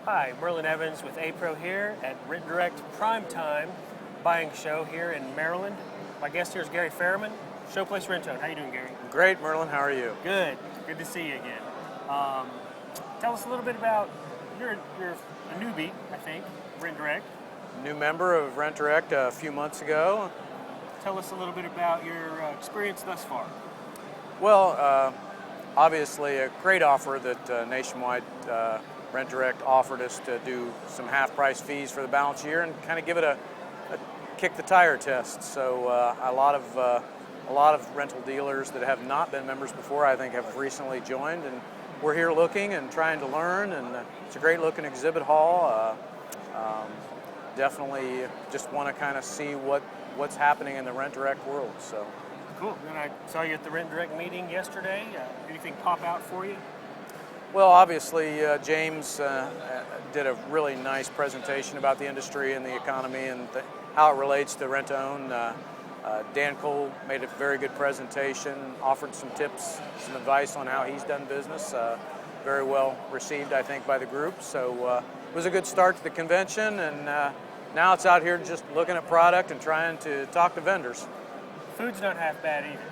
Hi, Murlin Evans with APRO here at Rent Direct PrimeTime buying show here in Maryland. My guest here is Gary Ferriman, Showplace Rent-Own. How you doing, Gary? Great, Murlin. How are you? Good. Good to see you again. Tell us a little bit about, you're a newbie, I think, Rent Direct. New member of Rent Direct a few months ago. Tell us a little bit about your experience thus far. Well, obviously a great offer that Nationwide Rent Direct offered us to do some half-price fees for the balance year and kind of give it a kick the tire test. So a lot of rental dealers that have not been members before, I think, have recently joined, and we're here looking and trying to learn. And it's a great looking exhibit hall. Definitely just want to kind of see what's happening in the Rent Direct world. So cool. And I saw you at the Rent Direct meeting yesterday. Anything pop out for you? Well, obviously, James did a really nice presentation about the industry and the economy and how it relates to rent-own. Dan Cole made a very good presentation, offered some tips, some advice on how he's done business. Very well received, I think, by the group. So it was a good start to the convention, and now it's out here just looking at product and trying to talk to vendors. Food's not half bad either.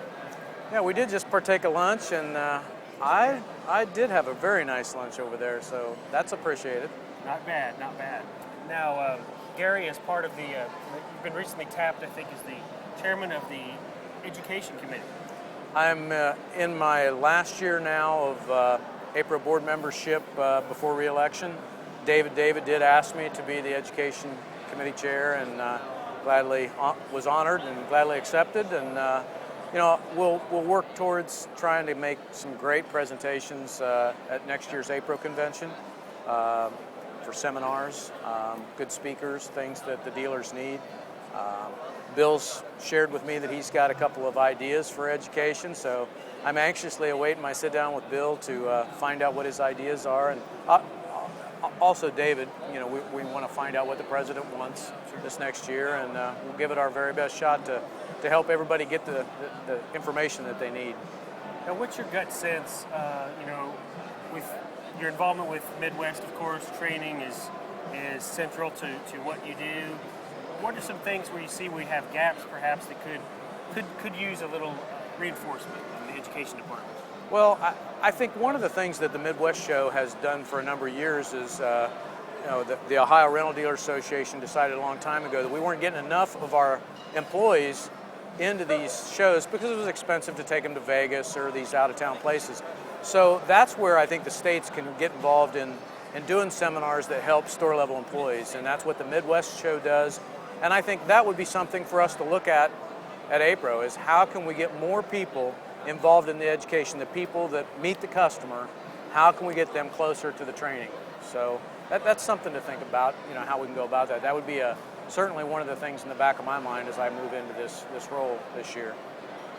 Yeah, we did just partake of lunch, and I did have a very nice lunch over there, so that's appreciated. Not bad, not bad. Now, Gary, as part of the, you've been recently tapped, I think, as the chairman of the Education Committee. I'm in my last year now of APRO board membership before re-election. David did ask me to be the Education Committee chair, and gladly was honored and gladly accepted. And you know, we'll work towards trying to make some great presentations at next year's APRO convention for seminars, good speakers, things that the dealers need. Bill's shared with me that he's got a couple of ideas for education, so I'm anxiously awaiting my sit down with Bill to find out what his ideas are. And also David, you know, we want to find out what the president wants this next year, and we'll give it our very best shot to help everybody get the information that they need. Now, what's your gut sense, you know, with your involvement with Midwest, of course, training is central to what you do. What are some things where you see we have gaps, perhaps, that could use a little reinforcement in the education department? Well, I think one of the things that the Midwest Show has done for a number of years is, you know, the Ohio Rental Dealers Association decided a long time ago that we weren't getting enough of our employees into these shows because it was expensive to take them to Vegas or these out-of-town places. So that's where I think the states can get involved in doing seminars that help store-level employees, and that's what the Midwest Show does. And I think that would be something for us to look at APRO, is how can we get more people involved in the education, the people that meet the customer, how can we get them closer to the training? So that's something to think about, you know, how we can go about that. That would be certainly one of the things in the back of my mind as I move into this role this year.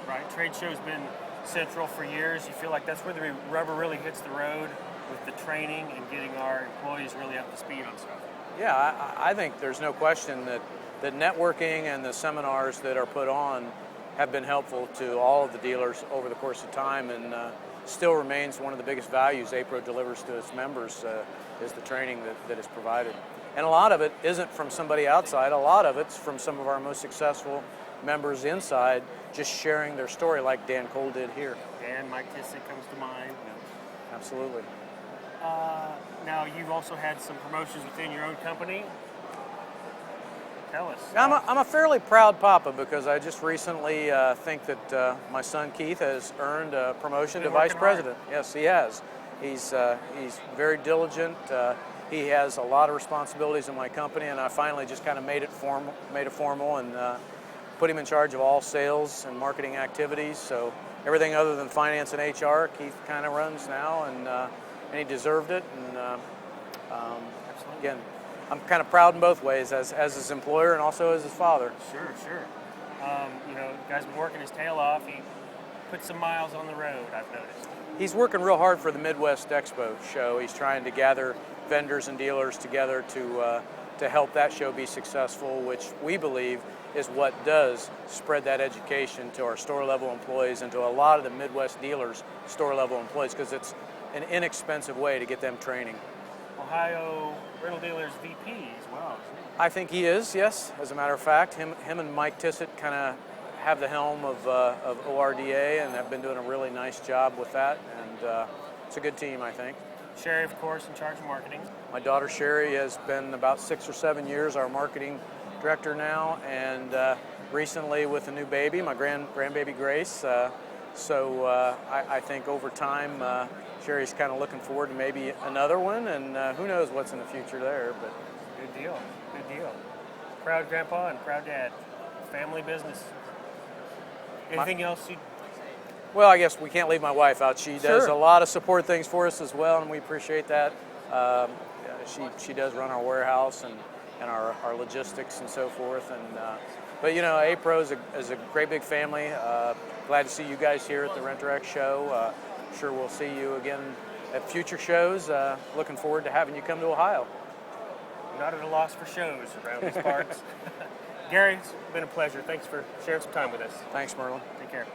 Right, trade show's been central for years. You feel like that's where the rubber really hits the road with the training and getting our employees really up to speed on stuff. Yeah, I think there's no question that networking and the seminars that are put on have been helpful to all of the dealers over the course of time, and still remains one of the biggest values APRO delivers to its members is the training that is provided. And a lot of it isn't from somebody outside, a lot of it's from some of our most successful members inside, just sharing their story like Dan Cole did here. And Mike Tissick comes to mind. Yeah, absolutely. Now, you've also had some promotions within your own company. Tell us. I'm a fairly proud papa because I just recently think that my son Keith has earned a promotion to vice president. Hard. Yes, he has. He's very diligent. He has a lot of responsibilities in my company, and I finally just kind of made it formal and put him in charge of all sales and marketing activities. So everything other than finance and HR, Keith kind of runs now, and he deserved it. And again, I'm kind of proud in both ways, as his employer and also as his father. Sure. You know, the guy's been working his tail off. He put some miles on the road, I've noticed. He's working real hard for the Midwest Expo show. He's trying to gather vendors and dealers together to help that show be successful, which we believe is what does spread that education to our store-level employees and to a lot of the Midwest dealers' store-level employees, because it's an inexpensive way to get them training. Ohio Rental Dealers VP as well. I think he is, yes. As a matter of fact, him and Mike Tissett kind of have the helm of ORDA and have been doing a really nice job with that. And it's a good team, I think. Sherry, of course, in charge of marketing. My daughter Sherry has been about 6 or 7 years our marketing director now, and recently with a new baby, my grandbaby Grace. I think over time, Sherry's kind of looking forward to maybe another one, and who knows what's in the future there. But good deal, good deal. Proud grandpa and proud dad. Family business. Anything else you? Well, I guess we can't leave my wife out. She does Sure. a lot of support things for us as well, and we appreciate that. She does run our warehouse and our logistics and so forth. And but you know, APRO is a great big family. Glad to see you guys here at the Rent-A-Wreck show. Sure we'll see you again at future shows. Looking forward to having you come to Ohio. Not at a loss for shows around these parts. Gary, it's been a pleasure. Thanks for sharing some time with us. Thanks, Murlin. Take care.